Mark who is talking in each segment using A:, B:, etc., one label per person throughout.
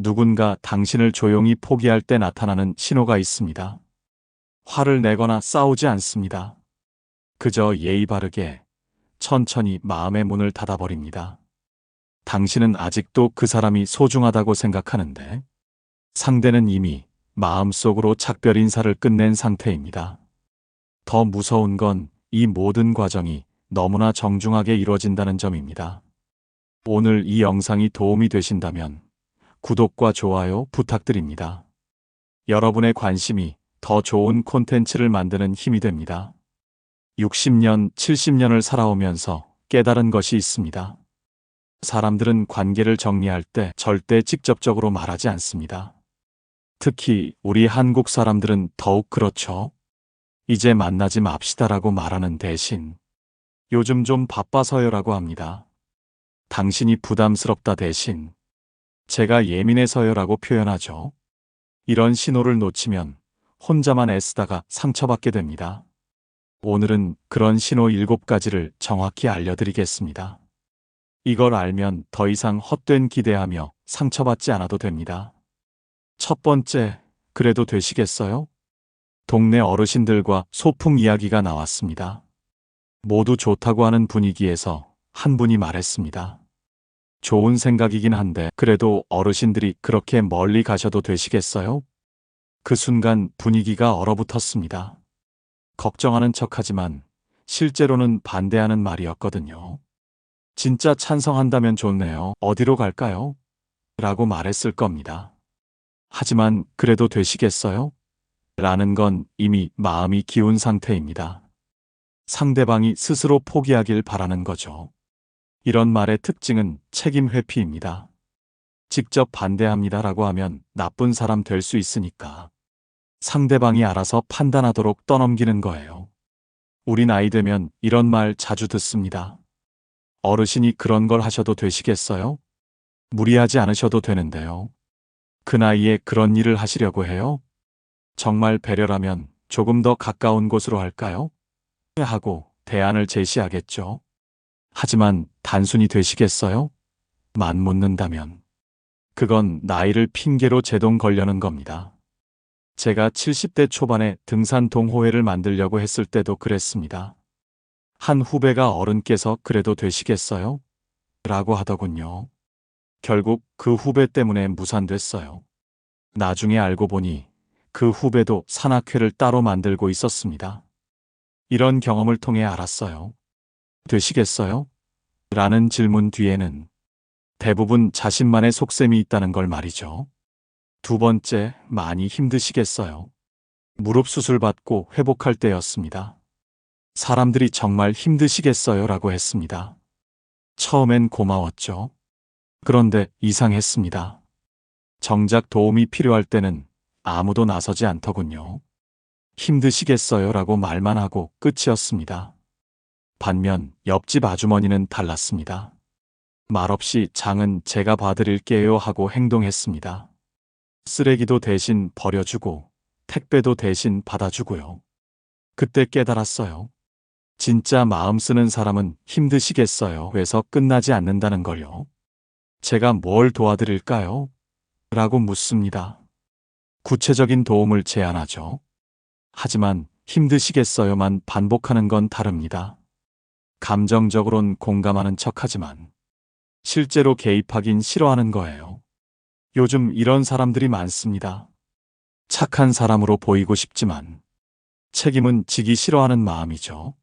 A: 누군가 당신을 조용히 포기할 때 나타나는 신호가 있습니다. 화를 내거나 싸우지 않습니다. 그저 예의 바르게 천천히 마음의 문을 닫아버립니다. 당신은 아직도 그 사람이 소중하다고 생각하는데 상대는 이미 마음속으로 작별 인사를 끝낸 상태입니다. 더 무서운 건 이 모든 과정이 너무나 정중하게 이루어진다는 점입니다. 오늘 이 영상이 도움이 되신다면 구독과 좋아요 부탁드립니다. 여러분의 관심이 더 좋은 콘텐츠를 만드는 힘이 됩니다. 60년, 70년을 살아오면서 깨달은 것이 있습니다. 사람들은 관계를 정리할 때 절대 직접적으로 말하지 않습니다. 특히 우리 한국 사람들은 더욱 그렇죠. 이제 만나지 맙시다라고 말하는 대신 요즘 좀 바빠서요라고 합니다. 당신이 부담스럽다 대신 제가 예민해서요라고 표현하죠. 이런 신호를 놓치면 혼자만 애쓰다가 상처받게 됩니다. 오늘은 그런 신호 7가지를 정확히 알려드리겠습니다. 이걸 알면 더 이상 헛된 기대하며 상처받지 않아도 됩니다. 첫 번째, 그래도 되시겠어요? 동네 어르신들과 소풍 이야기가 나왔습니다. 모두 좋다고 하는 분위기에서 한 분이 말했습니다. 좋은 생각이긴 한데 그래도 어르신들이 그렇게 멀리 가셔도 되시겠어요? 그 순간 분위기가 얼어붙었습니다. 걱정하는 척하지만 실제로는 반대하는 말이었거든요. 진짜 찬성한다면 좋네요. 어디로 갈까요? 라고 말했을 겁니다. 하지만 그래도 되시겠어요? 라는 건 이미 마음이 기운 상태입니다. 상대방이 스스로 포기하길 바라는 거죠. 이런 말의 특징은 책임 회피입니다. 직접 반대합니다라고 하면 나쁜 사람 될 수 있으니까 상대방이 알아서 판단하도록 떠넘기는 거예요. 우리 나이 되면 이런 말 자주 듣습니다. 어르신이 그런 걸 하셔도 되시겠어요? 무리하지 않으셔도 되는데요. 그 나이에 그런 일을 하시려고 해요? 정말 배려라면 조금 더 가까운 곳으로 할까요? 하고 대안을 제시하겠죠. 하지만 단순히 되시겠어요? 만 묻는다면 그건 나이를 핑계로 제동 걸려는 겁니다. 제가 70대 초반에 등산 동호회를 만들려고 했을 때도 그랬습니다. 한 후배가 어른께서 그래도 되시겠어요? 라고 하더군요. 결국 그 후배 때문에 무산됐어요. 나중에 알고 보니 그 후배도 산악회를 따로 만들고 있었습니다. 이런 경험을 통해 알았어요. 되시겠어요? 라는 질문 뒤에는 대부분 자신만의 속셈이 있다는 걸 말이죠. 두 번째, 많이 힘드시겠어요? 무릎 수술 받고 회복할 때였습니다. 사람들이 정말 힘드시겠어요? 라고 했습니다. 처음엔 고마웠죠. 그런데 이상했습니다. 정작 도움이 필요할 때는 아무도 나서지 않더군요. 힘드시겠어요? 라고 말만 하고 끝이었습니다. 반면 옆집 아주머니는 달랐습니다. 말없이 장은 제가 봐드릴게요 하고 행동했습니다. 쓰레기도 대신 버려주고 택배도 대신 받아주고요. 그때 깨달았어요. 진짜 마음 쓰는 사람은 힘드시겠어요? 에서 끝나지 않는다는 걸요. 제가 뭘 도와드릴까요? 라고 묻습니다. 구체적인 도움을 제안하죠. 하지만 힘드시겠어요만 반복하는 건 다릅니다. 감정적으론 공감하는 척하지만 실제로 개입하긴 싫어하는 거예요. 요즘 이런 사람들이 많습니다. 착한 사람으로 보이고 싶지만 책임은 지기 싫어하는 마음이죠.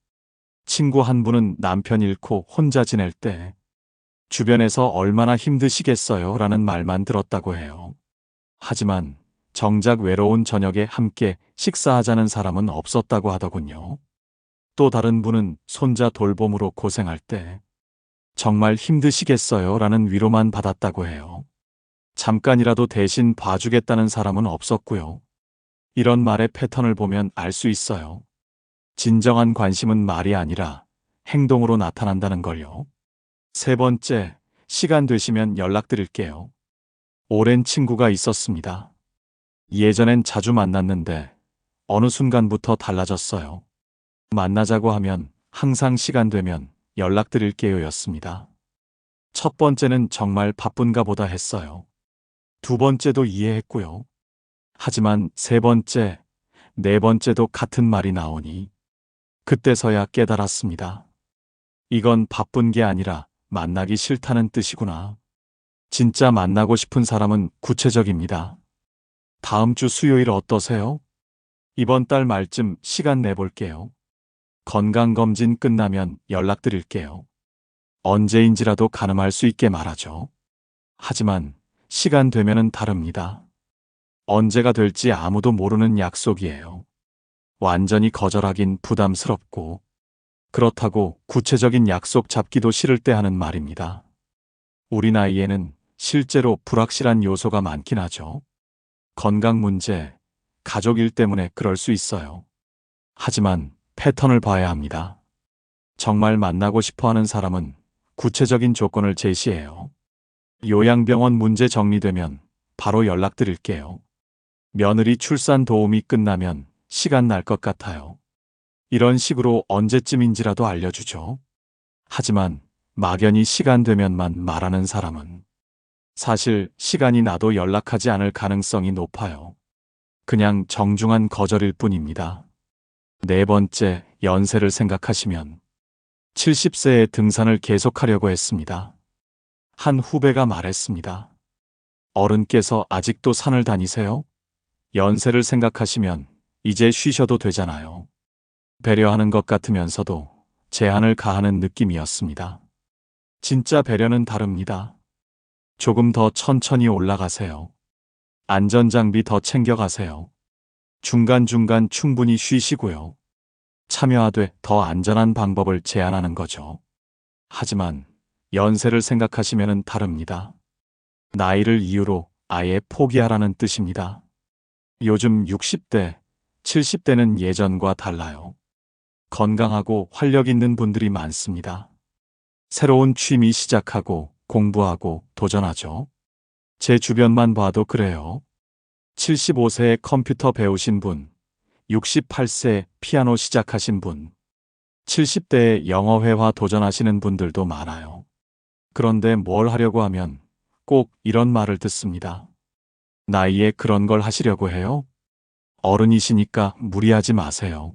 A: 친구 한 분은 남편 잃고 혼자 지낼 때 주변에서 얼마나 힘드시겠어요? 라는 말만 들었다고 해요. 하지만 정작 외로운 저녁에 함께 식사하자는 사람은 없었다고 하더군요. 또 다른 분은 손자 돌봄으로 고생할 때 정말 힘드시겠어요? 라는 위로만 받았다고 해요. 잠깐이라도 대신 봐주겠다는 사람은 없었고요. 이런 말의 패턴을 보면 알 수 있어요. 진정한 관심은 말이 아니라 행동으로 나타난다는 걸요. 세 번째, 시간 되시면 연락드릴게요. 오랜 친구가 있었습니다. 예전엔 자주 만났는데 어느 순간부터 달라졌어요. 만나자고 하면 항상 시간 되면 연락드릴게요 였습니다. 첫 번째는 정말 바쁜가 보다 했어요. 두 번째도 이해했고요. 하지만 세 번째, 네 번째도 같은 말이 나오니 그때서야 깨달았습니다. 이건 바쁜 게 아니라 만나기 싫다는 뜻이구나. 진짜 만나고 싶은 사람은 구체적입니다. 다음 주 수요일 어떠세요? 이번 달 말쯤 시간 내볼게요. 건강검진 끝나면 연락드릴게요. 언제인지라도 가늠할 수 있게 말하죠. 하지만 시간 되면은 다릅니다. 언제가 될지 아무도 모르는 약속이에요. 완전히 거절하긴 부담스럽고, 그렇다고 구체적인 약속 잡기도 싫을 때 하는 말입니다. 우리 나이에는 실제로 불확실한 요소가 많긴 하죠. 건강 문제, 가족 일 때문에 그럴 수 있어요. 하지만 패턴을 봐야 합니다. 정말 만나고 싶어 하는 사람은 구체적인 조건을 제시해요. 요양병원 문제 정리되면 바로 연락드릴게요. 며느리 출산 도우미 끝나면 시간 날 것 같아요. 이런 식으로 언제쯤인지라도 알려주죠. 하지만 막연히 시간 되면만 말하는 사람은 사실 시간이 나도 연락하지 않을 가능성이 높아요. 그냥 정중한 거절일 뿐입니다. 네 번째, 연세를 생각하시면 70세에 등산을 계속하려고 했습니다. 한 후배가 말했습니다. 어른께서 아직도 산을 다니세요? 연세를 생각하시면 이제 쉬셔도 되잖아요. 배려하는 것 같으면서도 제한을 가하는 느낌이었습니다. 진짜 배려는 다릅니다. 조금 더 천천히 올라가세요. 안전장비 더 챙겨가세요. 중간중간 충분히 쉬시고요. 참여하되 더 안전한 방법을 제안하는 거죠. 하지만 연세를 생각하시면 다릅니다. 나이를 이유로 아예 포기하라는 뜻입니다. 요즘 60대, 70대는 예전과 달라요. 건강하고 활력 있는 분들이 많습니다. 새로운 취미 시작하고 공부하고 도전하죠. 제 주변만 봐도 그래요. 75세에 컴퓨터 배우신 분, 68세에 피아노 시작하신 분, 70대에 영어회화 도전하시는 분들도 많아요. 그런데 뭘 하려고 하면 꼭 이런 말을 듣습니다. 나이에 그런 걸 하시려고 해요? 어른이시니까 무리하지 마세요.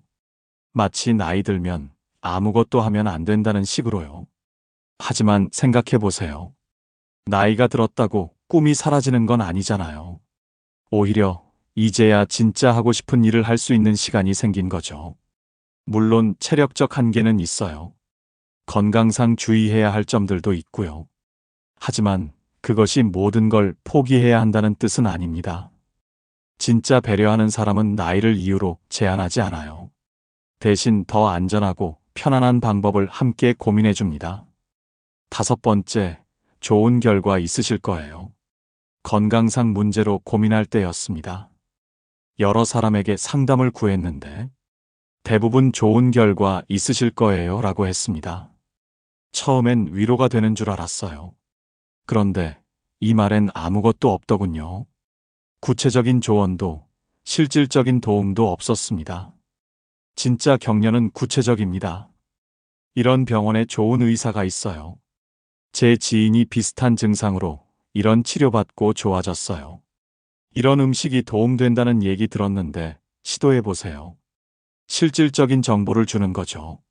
A: 마치 나이 들면 아무것도 하면 안 된다는 식으로요. 하지만 생각해 보세요. 나이가 들었다고 꿈이 사라지는 건 아니잖아요. 오히려 이제야 진짜 하고 싶은 일을 할 수 있는 시간이 생긴 거죠. 물론 체력적 한계는 있어요. 건강상 주의해야 할 점들도 있고요. 하지만 그것이 모든 걸 포기해야 한다는 뜻은 아닙니다. 진짜 배려하는 사람은 나이를 이유로 제한하지 않아요. 대신 더 안전하고 편안한 방법을 함께 고민해 줍니다. 다섯 번째, 좋은 결과 있으실 거예요. 건강상 문제로 고민할 때였습니다. 여러 사람에게 상담을 구했는데 대부분 좋은 결과 있으실 거예요 라고 했습니다. 처음엔 위로가 되는 줄 알았어요. 그런데 이 말엔 아무것도 없더군요. 구체적인 조언도 실질적인 도움도 없었습니다. 진짜 격려는 구체적입니다. 이런 병원에 좋은 의사가 있어요. 제 지인이 비슷한 증상으로 이런 치료받고 좋아졌어요. 이런 음식이 도움된다는 얘기 들었는데 시도해보세요. 실질적인 정보를 주는 거죠.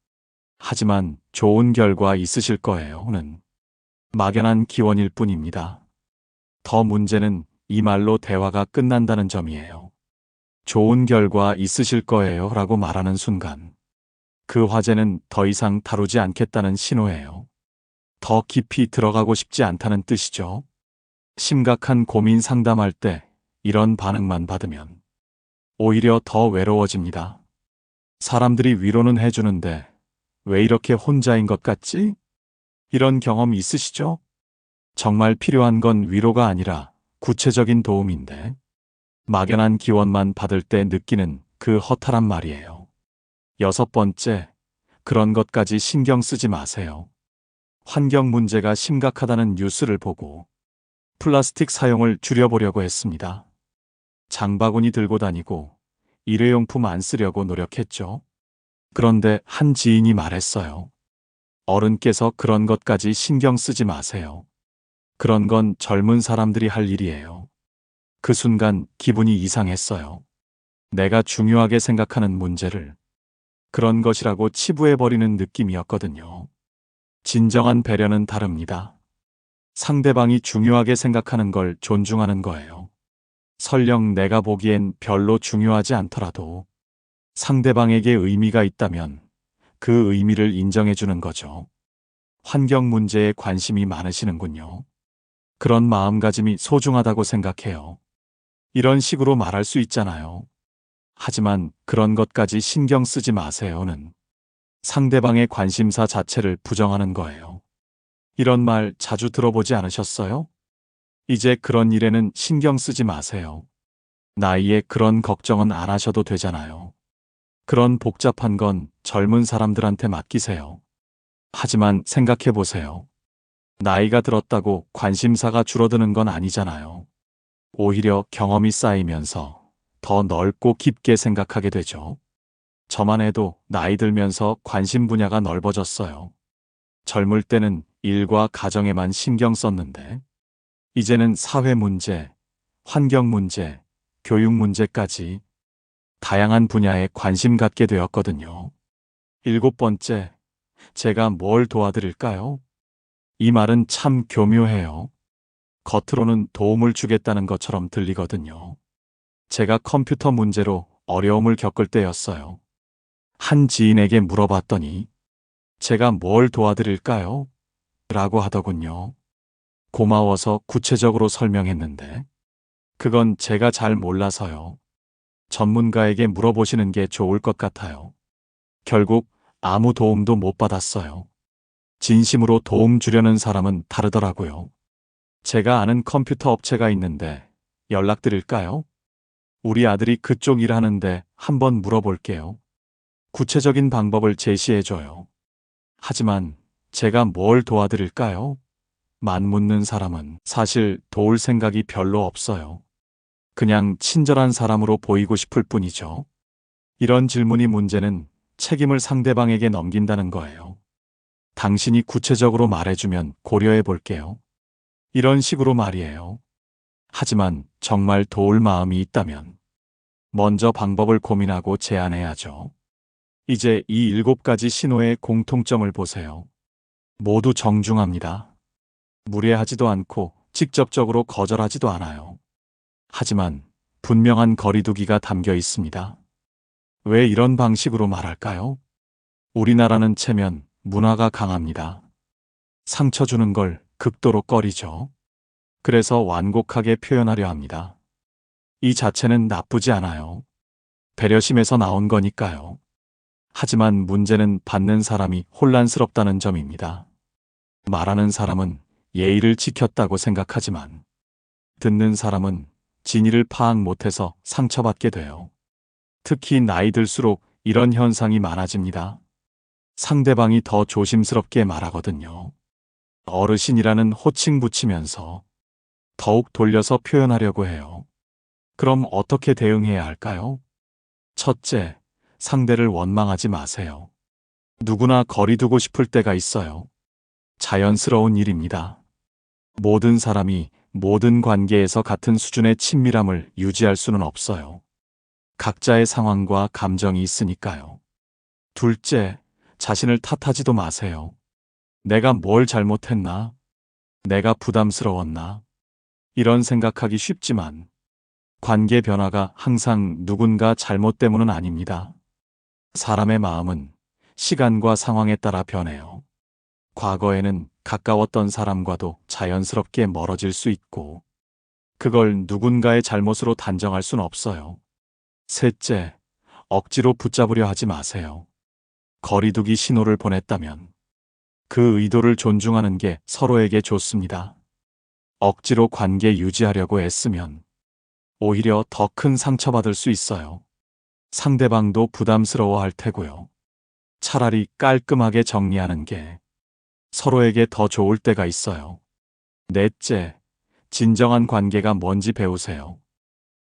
A: 하지만 좋은 결과 있으실 거예요.는 막연한 기원일 뿐입니다. 더 문제는 이 말로 대화가 끝난다는 점이에요. 좋은 결과 있으실 거예요 라고 말하는 순간 그 화제는 더 이상 다루지 않겠다는 신호예요. 더 깊이 들어가고 싶지 않다는 뜻이죠. 심각한 고민 상담할 때 이런 반응만 받으면 오히려 더 외로워집니다. 사람들이 위로는 해주는데 왜 이렇게 혼자인 것 같지? 이런 경험 있으시죠? 정말 필요한 건 위로가 아니라 구체적인 도움인데 막연한 기원만 받을 때 느끼는 그 허탈한 말이에요. 여섯 번째, 그런 것까지 신경 쓰지 마세요. 환경 문제가 심각하다는 뉴스를 보고 플라스틱 사용을 줄여보려고 했습니다. 장바구니 들고 다니고 일회용품 안 쓰려고 노력했죠. 그런데 한 지인이 말했어요. 어른께서 그런 것까지 신경 쓰지 마세요. 그런 건 젊은 사람들이 할 일이에요. 그 순간 기분이 이상했어요. 내가 중요하게 생각하는 문제를 그런 것이라고 치부해버리는 느낌이었거든요. 진정한 배려는 다릅니다. 상대방이 중요하게 생각하는 걸 존중하는 거예요. 설령 내가 보기엔 별로 중요하지 않더라도 상대방에게 의미가 있다면 그 의미를 인정해주는 거죠. 환경 문제에 관심이 많으시는군요. 그런 마음가짐이 소중하다고 생각해요. 이런 식으로 말할 수 있잖아요. 하지만 그런 것까지 신경 쓰지 마세요는 상대방의 관심사 자체를 부정하는 거예요. 이런 말 자주 들어보지 않으셨어요? 이제 그런 일에는 신경 쓰지 마세요. 나이에 그런 걱정은 안 하셔도 되잖아요. 그런 복잡한 건 젊은 사람들한테 맡기세요. 하지만 생각해 보세요. 나이가 들었다고 관심사가 줄어드는 건 아니잖아요. 오히려 경험이 쌓이면서 더 넓고 깊게 생각하게 되죠. 저만 해도 나이 들면서 관심 분야가 넓어졌어요. 젊을 때는 일과 가정에만 신경 썼는데, 이제는 사회 문제, 환경 문제, 교육 문제까지 다양한 분야에 관심 갖게 되었거든요. 7번째, 제가 뭘 도와드릴까요? 이 말은 참 교묘해요. 겉으로는 도움을 주겠다는 것처럼 들리거든요. 제가 컴퓨터 문제로 어려움을 겪을 때였어요. 한 지인에게 물어봤더니 제가 뭘 도와드릴까요? 라고 하더군요. 고마워서 구체적으로 설명했는데 그건 제가 잘 몰라서요. 전문가에게 물어보시는 게 좋을 것 같아요. 결국 아무 도움도 못 받았어요. 진심으로 도움 주려는 사람은 다르더라고요. 제가 아는 컴퓨터 업체가 있는데 연락드릴까요? 우리 아들이 그쪽 일하는데 한번 물어볼게요. 구체적인 방법을 제시해줘요. 하지만 제가 뭘 도와드릴까요? 만 묻는 사람은 사실 도울 생각이 별로 없어요. 그냥 친절한 사람으로 보이고 싶을 뿐이죠. 이런 질문이 문제는 책임을 상대방에게 넘긴다는 거예요. 당신이 구체적으로 말해주면 고려해 볼게요. 이런 식으로 말이에요. 하지만 정말 도울 마음이 있다면 먼저 방법을 고민하고 제안해야죠. 이제 이 7가지 신호의 공통점을 보세요. 모두 정중합니다. 무례하지도 않고 직접적으로 거절하지도 않아요. 하지만 분명한 거리두기가 담겨 있습니다. 왜 이런 방식으로 말할까요? 우리나라는 체면, 문화가 강합니다. 상처 주는 걸 극도로 꺼리죠. 그래서 완곡하게 표현하려 합니다. 이 자체는 나쁘지 않아요. 배려심에서 나온 거니까요. 하지만 문제는 받는 사람이 혼란스럽다는 점입니다. 말하는 사람은 예의를 지켰다고 생각하지만 듣는 사람은 진의를 파악 못해서 상처받게 돼요. 특히 나이 들수록 이런 현상이 많아집니다. 상대방이 더 조심스럽게 말하거든요. 어르신이라는 호칭 붙이면서 더욱 돌려서 표현하려고 해요. 그럼 어떻게 대응해야 할까요? 첫째, 상대를 원망하지 마세요. 누구나 거리 두고 싶을 때가 있어요. 자연스러운 일입니다. 모든 사람이 모든 관계에서 같은 수준의 친밀함을 유지할 수는 없어요. 각자의 상황과 감정이 있으니까요. 둘째, 자신을 탓하지도 마세요. 내가 뭘 잘못했나? 내가 부담스러웠나? 이런 생각하기 쉽지만 관계 변화가 항상 누군가 잘못 때문은 아닙니다. 사람의 마음은 시간과 상황에 따라 변해요. 과거에는 가까웠던 사람과도 자연스럽게 멀어질 수 있고 그걸 누군가의 잘못으로 단정할 순 없어요. 셋째, 억지로 붙잡으려 하지 마세요. 거리두기 신호를 보냈다면 그 의도를 존중하는 게 서로에게 좋습니다. 억지로 관계 유지하려고 애쓰면 오히려 더 큰 상처받을 수 있어요. 상대방도 부담스러워할 테고요. 차라리 깔끔하게 정리하는 게 서로에게 더 좋을 때가 있어요. 넷째, 진정한 관계가 뭔지 배우세요.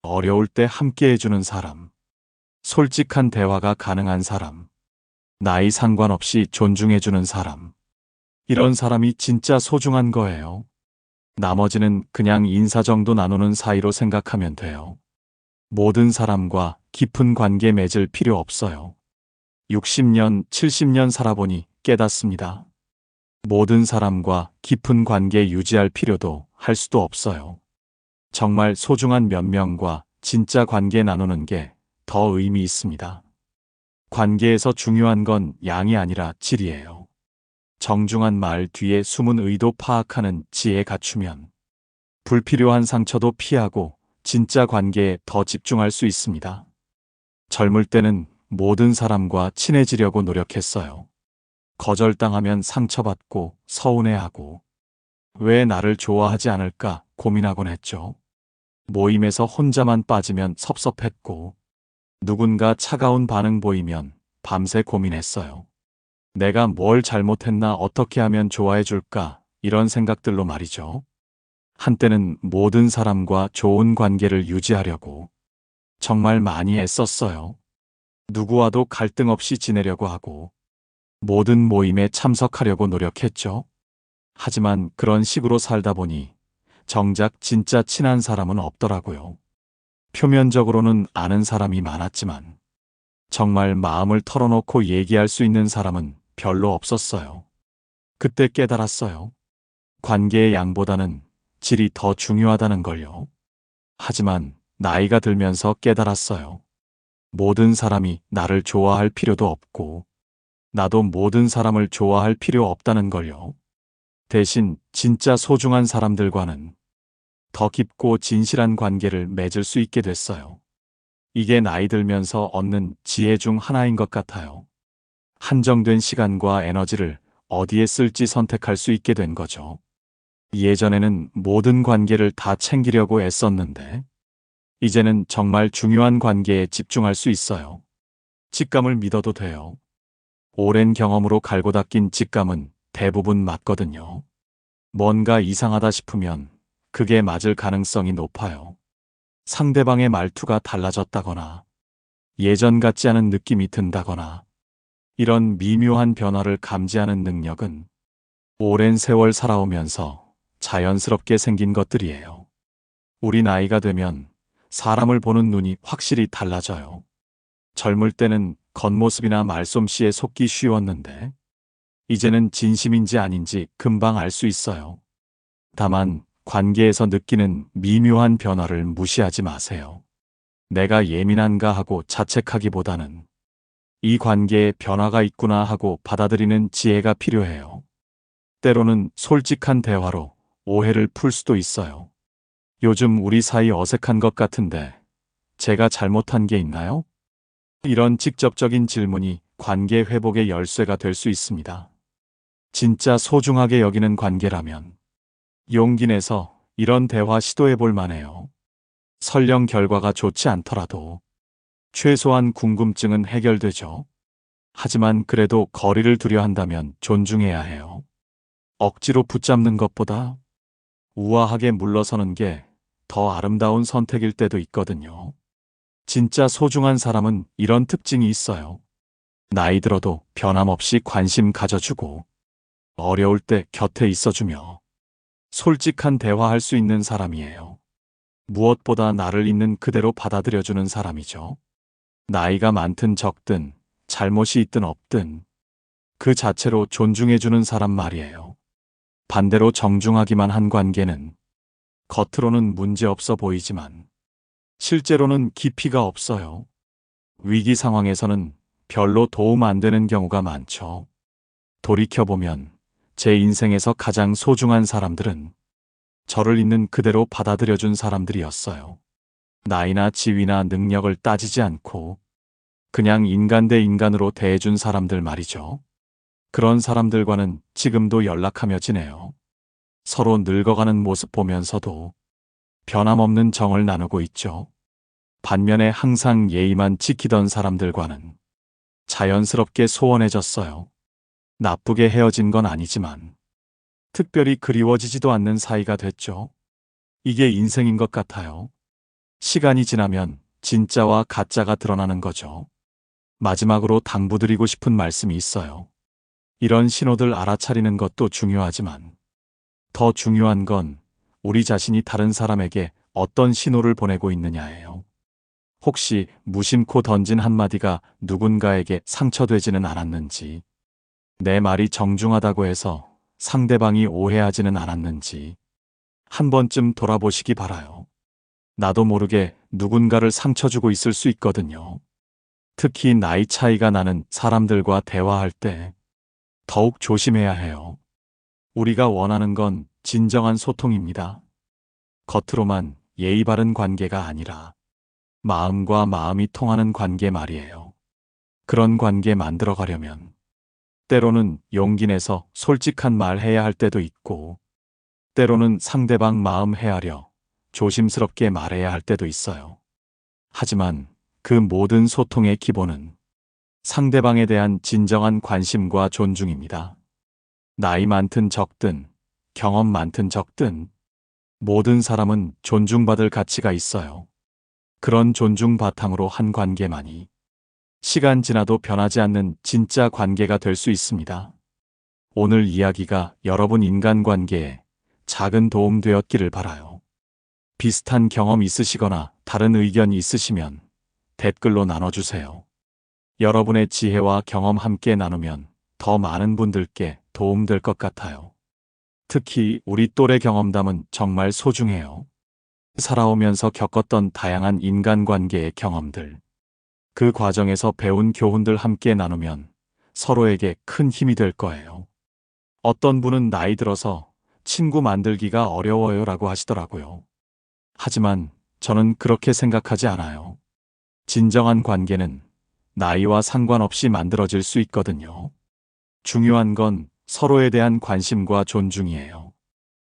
A: 어려울 때 함께 해주는 사람, 솔직한 대화가 가능한 사람, 나이 상관없이 존중해주는 사람. 이런 사람이 진짜 소중한 거예요. 나머지는 그냥 인사 정도 나누는 사이로 생각하면 돼요. 모든 사람과 깊은 관계 맺을 필요 없어요. 60년, 70년 살아보니 깨닫습니다. 모든 사람과 깊은 관계 유지할 필요도 할 수도 없어요. 정말 소중한 몇 명과 진짜 관계 나누는 게 더 의미 있습니다. 관계에서 중요한 건 양이 아니라 질이에요. 정중한 말 뒤에 숨은 의도 파악하는 지혜 갖추면 불필요한 상처도 피하고 진짜 관계에 더 집중할 수 있습니다. 젊을 때는 모든 사람과 친해지려고 노력했어요. 거절당하면 상처받고 서운해하고 왜 나를 좋아하지 않을까 고민하곤 했죠. 모임에서 혼자만 빠지면 섭섭했고 누군가 차가운 반응 보이면 밤새 고민했어요. 내가 뭘 잘못했나 어떻게 하면 좋아해 줄까 이런 생각들로 말이죠. 한때는 모든 사람과 좋은 관계를 유지하려고 정말 많이 애썼어요. 누구와도 갈등 없이 지내려고 하고 모든 모임에 참석하려고 노력했죠. 하지만 그런 식으로 살다 보니 정작 진짜 친한 사람은 없더라고요. 표면적으로는 아는 사람이 많았지만 정말 마음을 털어놓고 얘기할 수 있는 사람은 별로 없었어요. 그때 깨달았어요. 관계의 양보다는 질이 더 중요하다는 걸요. 하지만 나이가 들면서 깨달았어요. 모든 사람이 나를 좋아할 필요도 없고 나도 모든 사람을 좋아할 필요 없다는 걸요. 대신 진짜 소중한 사람들과는 더 깊고 진실한 관계를 맺을 수 있게 됐어요. 이게 나이 들면서 얻는 지혜 중 하나인 것 같아요. 한정된 시간과 에너지를 어디에 쓸지 선택할 수 있게 된 거죠. 예전에는 모든 관계를 다 챙기려고 애썼는데, 이제는 정말 중요한 관계에 집중할 수 있어요. 직감을 믿어도 돼요. 오랜 경험으로 갈고 닦인 직감은 대부분 맞거든요. 뭔가 이상하다 싶으면 그게 맞을 가능성이 높아요. 상대방의 말투가 달라졌다거나 예전 같지 않은 느낌이 든다거나 이런 미묘한 변화를 감지하는 능력은 오랜 세월 살아오면서 자연스럽게 생긴 것들이에요. 우리 나이가 되면 사람을 보는 눈이 확실히 달라져요. 젊을 때는 겉모습이나 말솜씨에 속기 쉬웠는데 이제는 진심인지 아닌지 금방 알 수 있어요. 다만 관계에서 느끼는 미묘한 변화를 무시하지 마세요. 내가 예민한가 하고 자책하기보다는 이 관계에 변화가 있구나 하고 받아들이는 지혜가 필요해요. 때로는 솔직한 대화로 오해를 풀 수도 있어요. 요즘 우리 사이 어색한 것 같은데 제가 잘못한 게 있나요? 이런 직접적인 질문이 관계 회복의 열쇠가 될 수 있습니다. 진짜 소중하게 여기는 관계라면 용기 내서 이런 대화 시도해 볼 만해요. 설령 결과가 좋지 않더라도 최소한 궁금증은 해결되죠. 하지만 그래도 거리를 두려 한다면 존중해야 해요. 억지로 붙잡는 것보다 우아하게 물러서는 게 더 아름다운 선택일 때도 있거든요. 진짜 소중한 사람은 이런 특징이 있어요. 나이 들어도 변함없이 관심 가져주고 어려울 때 곁에 있어주며 솔직한 대화할 수 있는 사람이에요. 무엇보다 나를 있는 그대로 받아들여주는 사람이죠. 나이가 많든 적든 잘못이 있든 없든 그 자체로 존중해주는 사람 말이에요. 반대로 정중하기만 한 관계는 겉으로는 문제없어 보이지만 실제로는 깊이가 없어요. 위기 상황에서는 별로 도움 안 되는 경우가 많죠. 돌이켜보면 제 인생에서 가장 소중한 사람들은 저를 있는 그대로 받아들여준 사람들이었어요. 나이나 지위나 능력을 따지지 않고 그냥 인간 대 인간으로 대해준 사람들 말이죠. 그런 사람들과는 지금도 연락하며 지내요. 서로 늙어가는 모습 보면서도 변함없는 정을 나누고 있죠. 반면에 항상 예의만 지키던 사람들과는 자연스럽게 소원해졌어요. 나쁘게 헤어진 건 아니지만 특별히 그리워지지도 않는 사이가 됐죠. 이게 인생인 것 같아요. 시간이 지나면 진짜와 가짜가 드러나는 거죠. 마지막으로 당부드리고 싶은 말씀이 있어요. 이런 신호들 알아차리는 것도 중요하지만 더 중요한 건 우리 자신이 다른 사람에게 어떤 신호를 보내고 있느냐예요. 혹시 무심코 던진 한마디가 누군가에게 상처되지는 않았는지, 내 말이 정중하다고 해서 상대방이 오해하지는 않았는지 한 번쯤 돌아보시기 바라요. 나도 모르게 누군가를 상처 주고 있을 수 있거든요. 특히 나이 차이가 나는 사람들과 대화할 때 더욱 조심해야 해요. 우리가 원하는 건 진정한 소통입니다. 겉으로만 예의 바른 관계가 아니라 마음과 마음이 통하는 관계 말이에요. 그런 관계 만들어 가려면 때로는 용기 내서 솔직한 말 해야 할 때도 있고, 때로는 상대방 마음 헤아려 조심스럽게 말해야 할 때도 있어요. 하지만 그 모든 소통의 기본은 상대방에 대한 진정한 관심과 존중입니다. 나이 많든 적든, 경험 많든 적든, 모든 사람은 존중받을 가치가 있어요. 그런 존중 바탕으로 한 관계만이 시간 지나도 변하지 않는 진짜 관계가 될 수 있습니다. 오늘 이야기가 여러분 인간관계에 작은 도움 되었기를 바라요. 비슷한 경험 있으시거나 다른 의견 있으시면 댓글로 나눠주세요. 여러분의 지혜와 경험 함께 나누면 더 많은 분들께 도움될 것 같아요. 특히 우리 또래 경험담은 정말 소중해요. 살아오면서 겪었던 다양한 인간관계의 경험들, 그 과정에서 배운 교훈들 함께 나누면 서로에게 큰 힘이 될 거예요. 어떤 분은 나이 들어서 친구 만들기가 어려워요라고 하시더라고요. 하지만 저는 그렇게 생각하지 않아요. 진정한 관계는 나이와 상관없이 만들어질 수 있거든요. 중요한 건 서로에 대한 관심과 존중이에요.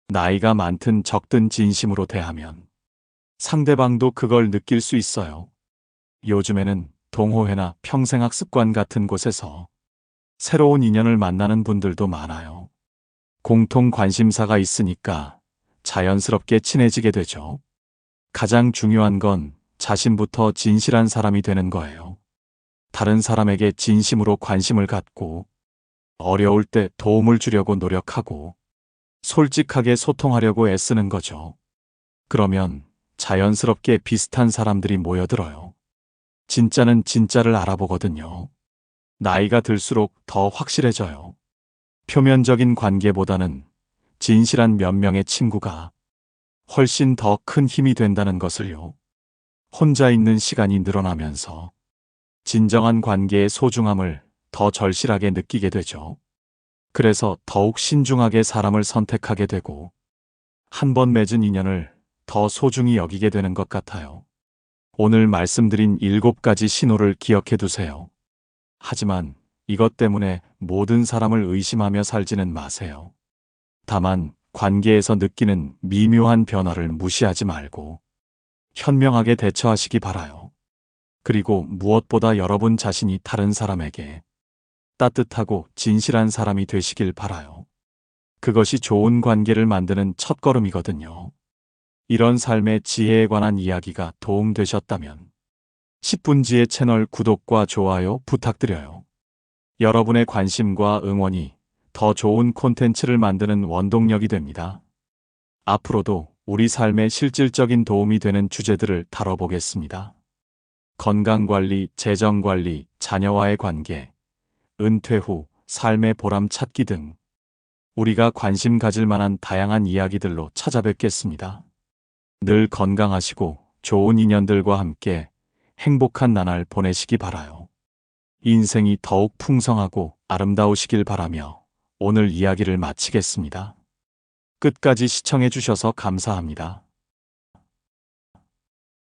A: 나이가 많든 적든 진심으로 대하면 상대방도 그걸 느낄 수 있어요. 요즘에는 동호회나 평생학습관 같은 곳에서 새로운 인연을 만나는 분들도 많아요. 공통 관심사가 있으니까 자연스럽게 친해지게 되죠. 가장 중요한 건 자신부터 진실한 사람이 되는 거예요. 다른 사람에게 진심으로 관심을 갖고, 어려울 때 도움을 주려고 노력하고, 솔직하게 소통하려고 애쓰는 거죠. 그러면 자연스럽게 비슷한 사람들이 모여들어요. 진짜는 진짜를 알아보거든요. 나이가 들수록 더 확실해져요. 표면적인 관계보다는 진실한 몇 명의 친구가 훨씬 더 큰 힘이 된다는 것을요. 혼자 있는 시간이 늘어나면서 진정한 관계의 소중함을 더 절실하게 느끼게 되죠. 그래서 더욱 신중하게 사람을 선택하게 되고, 한 번 맺은 인연을 더 소중히 여기게 되는 것 같아요. 오늘 말씀드린 7가지 신호를 기억해 두세요. 하지만 이것 때문에 모든 사람을 의심하며 살지는 마세요. 다만 관계에서 느끼는 미묘한 변화를 무시하지 말고 현명하게 대처하시기 바라요. 그리고 무엇보다 여러분 자신이 다른 사람에게 따뜻하고 진실한 사람이 되시길 바라요. 그것이 좋은 관계를 만드는 첫걸음이거든요. 이런 삶의 지혜에 관한 이야기가 도움되셨다면 10분지의 채널 구독과 좋아요 부탁드려요. 여러분의 관심과 응원이 더 좋은 콘텐츠를 만드는 원동력이 됩니다. 앞으로도 우리 삶에 실질적인 도움이 되는 주제들을 다뤄보겠습니다. 건강관리, 재정관리, 자녀와의 관계, 은퇴 후 삶의 보람 찾기 등 우리가 관심 가질 만한 다양한 이야기들로 찾아뵙겠습니다. 늘 건강하시고 좋은 인연들과 함께 행복한 나날 보내시기 바라요. 인생이 더욱 풍성하고 아름다우시길 바라며 오늘 이야기를 마치겠습니다. 끝까지 시청해 주셔서 감사합니다.